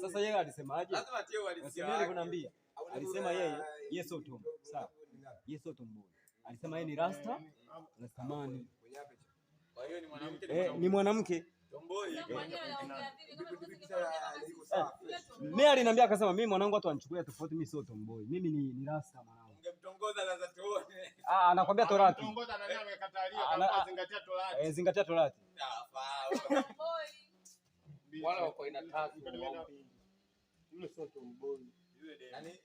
Sasa yeye alisemaje? Lazima tie walisia. Alivyoniambia. Alisema yeye sio Tom. Sawa. Yeye sio Tom. Alisema yeye ni Rasta na Samani. Kwa hiyo ni mwanamke ni mwanamke. Tomboi. Mimi aliniambia akasema mimi mwanangu watu wanichukulia tofauti, mimi sio Tomboi. Mimi ni Rasta mwanangu. Ungemtongoza na za tuone. Anakuambia Torati. Ungemtongoza na nani amekatalia kama zingatia Torati. Zingatia Torati. Tomboi. Wala wako ina tatu. Yule sio Tomboi. Yaani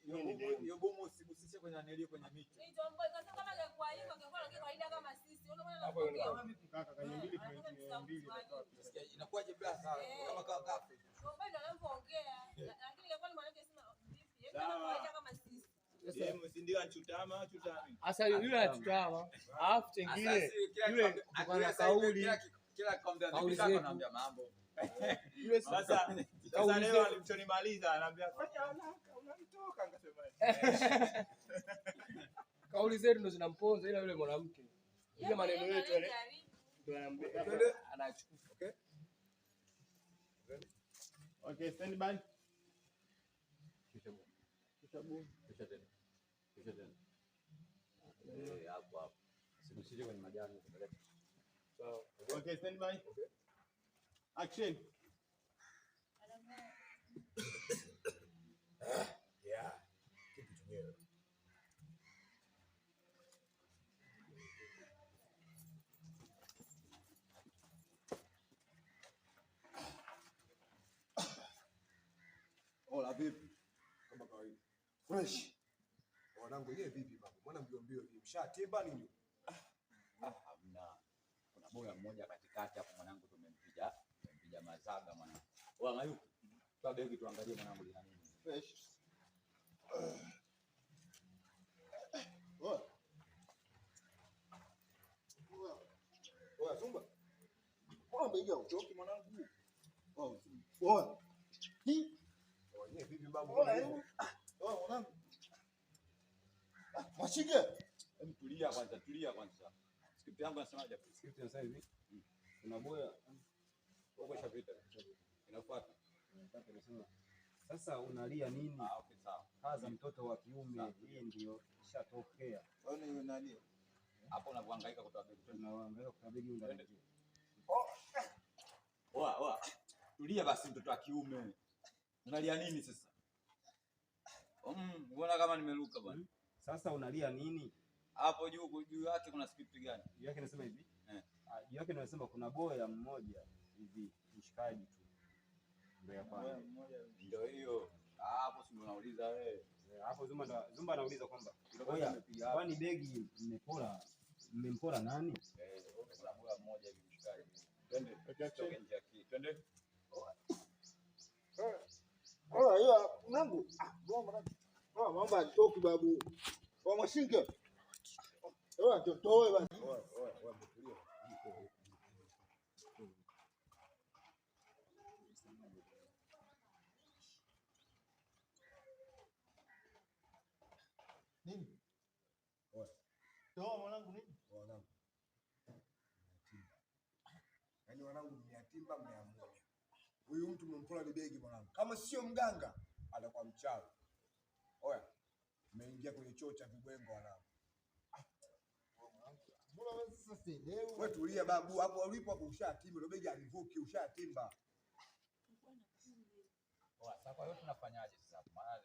hiyo bomu usibusishe kwenye anelio kwenye miti. Ni Tomboi kwa sababu kama angekuwa hivyo angekuwa kawaida kama sisi. Unaona kaka kwenye 2 inakuwaje blaza kama kafe. Tomboi ndio anapoongea. Lakini ingekuwa ni mwanamke sema vipi? Yeye kawaida kama sisi. Yeye msindio anachutama chutami. Sasa yule anachutama. Alafu tengine yule kutokana na kauli kila kauli anaambia mambo. Yule sasa leo alichonimaliza anaambia unamtoka ngasema. Kauli zetu ndo zinamponza ila yule mwanamke. Ile maneno yetu yale ndio anambia anachukua. Okay, stand by. Kisha tena. Hapo. Sibusije kwenye majani. So, okay, stand by. Okay. Action. Yeah. Kitu chenyewe. Hola vipi? Kama kawaida. Fresh. Wanangu yeye vipi baba? Mbona mbio mshatimba nini? Hamna. Kuna boya mmoja katikati hapo mwanangu tumempiga mazaga mwanangu. Oa Mayuku. Kwa begi tuangalie mwanangu lina nini. Fresh. Oa Zumba. Mbona begi uchoki mwanangu? Oa. Yeye vipi babu? Oa mwanangu. Mwashike. Hebu tulia kwanza. Script yangu nasemaje? Script ya sasa hivi. Kuna boya huko shapita. Inafuata. Nasema sasa unalia nini? Okay sawa. Kaza mtoto wa kiume, hii ndio ishatokea. Wewe ni unalia. Hapo unahangaika kutoa begi. Tunahangaika kutoa begi ndani. Oa. Tulia basi mtoto wa kiume. Unalia nini sasa? Unaona kama nimeruka bwana. Sasa unalia nini? Hapo juu yake kuna script gani? Juu yake nasema hivi. Juu yake nasema kuna boya mmoja hivi mshikaji tu. Ndio ya kwanza. Ndio hiyo. Hapo si unauliza wewe. Hapo Zumba anauliza kwamba kwani begi mmempora nani? Kuna boya mmoja hivi mshikaji. Twende. Twende. Hiyo mwanangu. Mambo atoki babu. Kwa mashike. Totoe basi. Tulia. Nini? Toa mwanangu nini? Mwanangu. Yaani mwanangu mniatimba mmeamua. Huyu mtu mmempola begi mwanangu. Kama sio mganga, atakuwa mchawi. Oya. Umeingia kwenye choo cha vibwengo wanangu. Mbona wewe sasa sielewi? Wewe tulia babu, hapo ulipo hapo ushatimba, ndio begi alivuki ushatimba. Oa, sasa kwa hiyo tunafanyaje sasa? Maana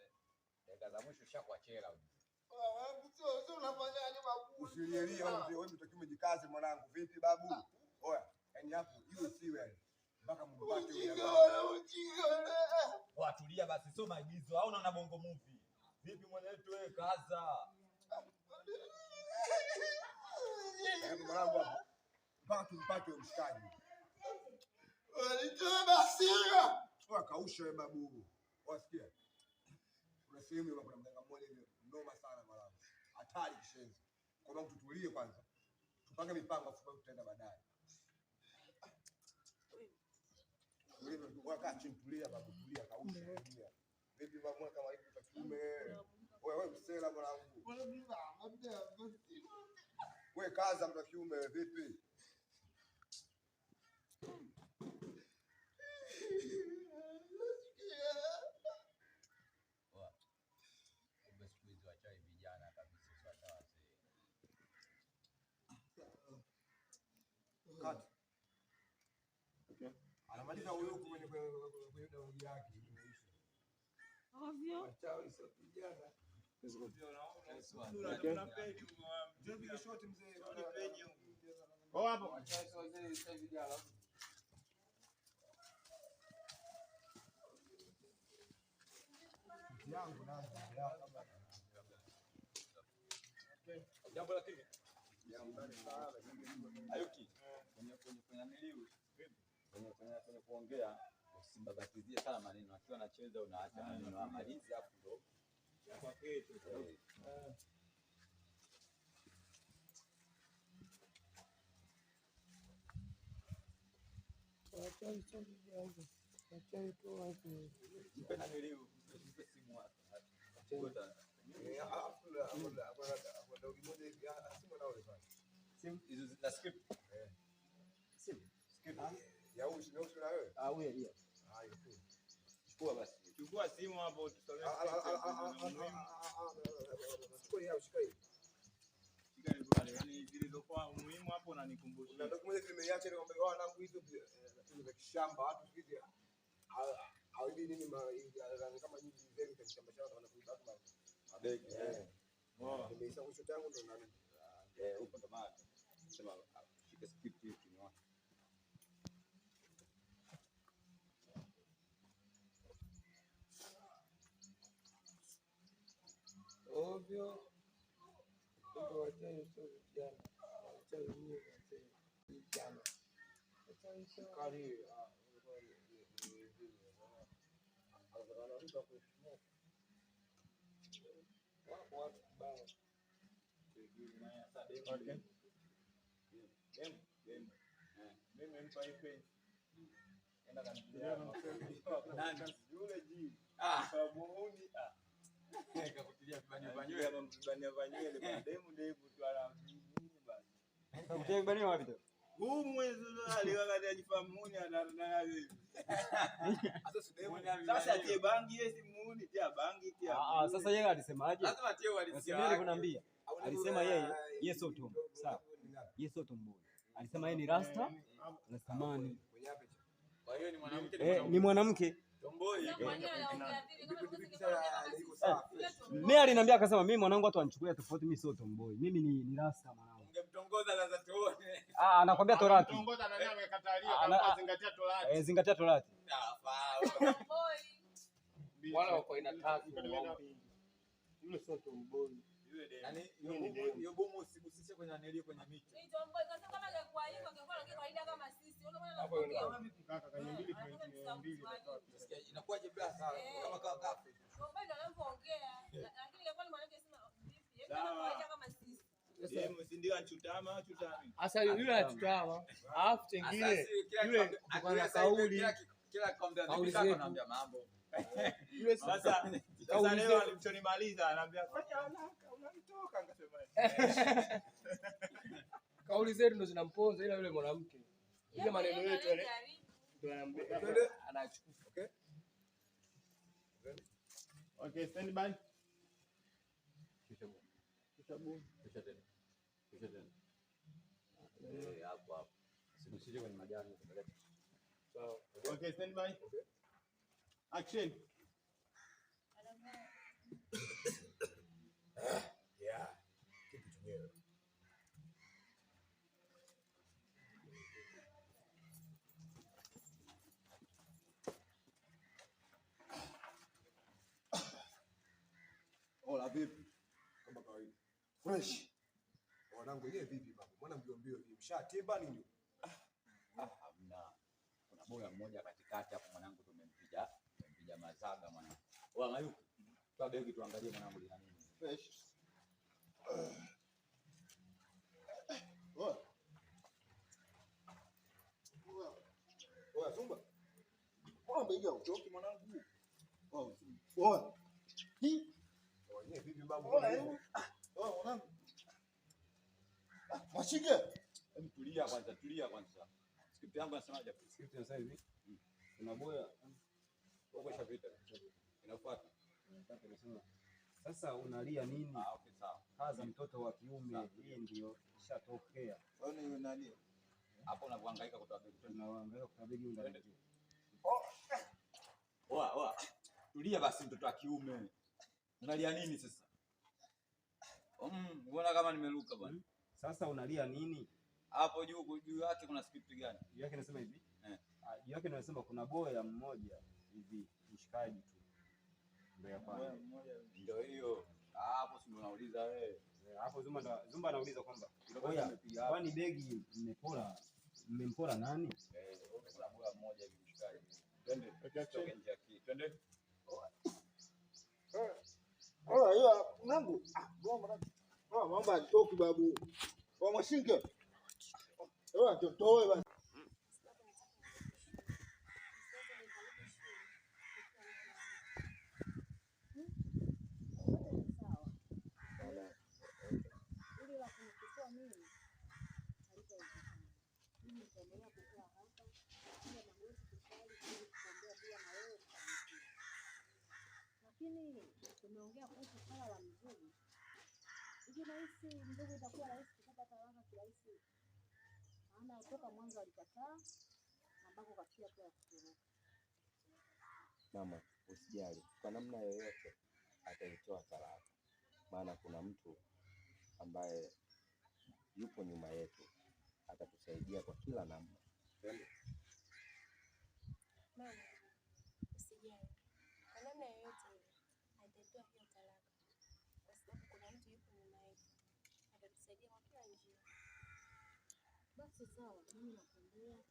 dakika za mwisho ushakuachela huko. Wewe sio unafanyaje babu? Usililie wewe mtoki umejikaze mwanangu. Vipi babu? Oya, yani hapo hiyo siwe yani. Mpaka mpate yule. Oa, tulia basi, sio maigizo. Au unaona bongo movie? Vipi mwanetu wewe kaza? Mwanangu hapo. mpaka tumpate mshikaji. Nitoe basi. Kausha wewe babu. Wasikia? Kuna sehemu ile kuna mganga mmoja hivi noma sana mwanangu. Hatari kishenzi. Kwa sababu tutulie kwanza. Tupange mipango afu tutaenda baadaye. Wewe unakaa chini tulia babu, tulia kausha tulia. Vipi babu kama hivi kwa kiume? Wewe msela mwanangu. Wewe kaza mtu kiume vipi? Okay. Anamaliza huyo kwenye daudi yake imeisha. Ovyo. Wachawi sio vijana. Tunapige shot mzee. Oh hapo. Wachawi sio vijana. Yangu nani? Jambo la TV. Ayuki. Kwenye miliu. Kwenye kuongea usibabatizie sana maneno. Akiwa anacheza unaacha maneno amalizi hapo ndo. Kwa kwetu. Wachawi sio vijana. Wachawi tu watu. Mpena miliu. Mpe simu hapa. Chukua basi. Chukua simu hapo tutolee. Yaani zilizokuwa muhimu hapo na nikumbushe. Na ndio kimoja kimeiacha ile kwamba wanangu hizo za kishamba watu hivi au nini kama nyinyi zenu za kishamba chao wanakuiba watu mabegi. Nimeisha mwisho tangu ndo nani. Huko ndo maana sema shika script hii tunaona. Ovyo. Ndio wachawi sio vijana. Wachawi ni vijana. Wachawi sio kali. Sasa yeye alisemaje? Lazima Teo alisema. Alisema yeye sio tumbo. Sawa. Yeye sio tumbo. Alisema yeye ni rasta na samani. Kwa hiyo ni mwanamke ni mwanamke. Tomboi. Mimi aliniambia akasema mimi mwanangu watu wanichukulia tofauti, mimi sio tomboi. Mimi ni rasta mwanangu. Ungemtongoza na za tuone. Anakuambia Torati. Ungemtongoza na nani amekatalia kama zingatia Torati. Zingatia Torati. Wala wako ina tatu. Yule sio tomboi. Yaani hiyo bomu usigusishe kwenye anelio kwenye miti. Ni tomboi kwa sababu kama angekuwa hivyo angekuwa na kawaida kama sisi. Hapo Kaka kwenye 2.2 inakuwaje blaza kama kafe. Tomboi ndo anapoongea. Lakini ingekuwa ni mwanamke sema vipi? Yeye kama kawaida kama sisi. Yeye msindio anachutama. Sasa yule anachutama. Alafu tengine yule kutokana na kauli kila kombe anaambia mambo. Yule sasa leo alichonimaliza anaambia fanya haraka unanitoka ngasema. Kauli zetu ndo zinamponza ila yule mwanamke. Ile maneno yetu yale ndio anambia anachukua. Okay, stand by. Kitabu. Hapo. Sikushije kwenye majani. So, okay, stand by. Action. Yeah. Kitu chenyewe. Hola vipi? Kama kawaida. Fresh. Wanangu yeye vipi baba? Mbona mbio mbio hivi? Mshatimba nini? Hamna. Kuna boya mmoja katikati hapo mwanangu, tumempiga mazaga mwanangu. Wewe Mayuko, toa begi tuangalie mwanangu lina nini. Fresh. Zumba. Begi uchoki mwanangu. Vipi babu? Mwanangu. Mashike. Tulia kwanza. Script yangu nasemaje? Script ya sasa hivi. Kuna boya Huko shapita. Inafuata. Nasema sasa unalia nini? Okay sawa. Kaza mtoto wa kiume, hii ndio ishatokea. Wewe nani? Hapo unahangaika kutoa begi. Tunaangalia kwa begi ndani. Oa. Tulia basi mtoto wa kiume. Unalia nini sasa? Unaona kama nimeruka bwana. Sasa unalia nini? Hapo juu yake kuna script gani? Juu yake nasema hivi. Juu yake nasema kuna boya mmoja hivi, mshikaji tu. Ndio ya kwanza. Ndio hiyo. Hapo si unauliza wewe. Hapo Zumba anauliza kwamba kwani begi mmempora nani? Kuna boya mmoja hivi mshikaji. Twende. Twende. Hiyo mwanangu. Mambo atoki babu. Kwa Mashike. Toe basi. Lakini tumeongea kuhusu swala la mzigo. Hivi rahisi mzigo itakuwa rahisi kupata talaka kirahisi? Maana kutoka mwanzo alikataa ambako kafikia pia kutoroka. Mama, usijali. Kwa namna yoyote ataitoa talaka. Maana kuna mtu ambaye yupo nyuma yetu atatusaidia kwa kila namna. Mama, usijali. Kwa namna yoyote ataitoa hiyo talaka. Kwa sababu kuna mtu yupo nyuma yetu atatusaidia kwa kila njia. Basi sawa, mimi nakuambia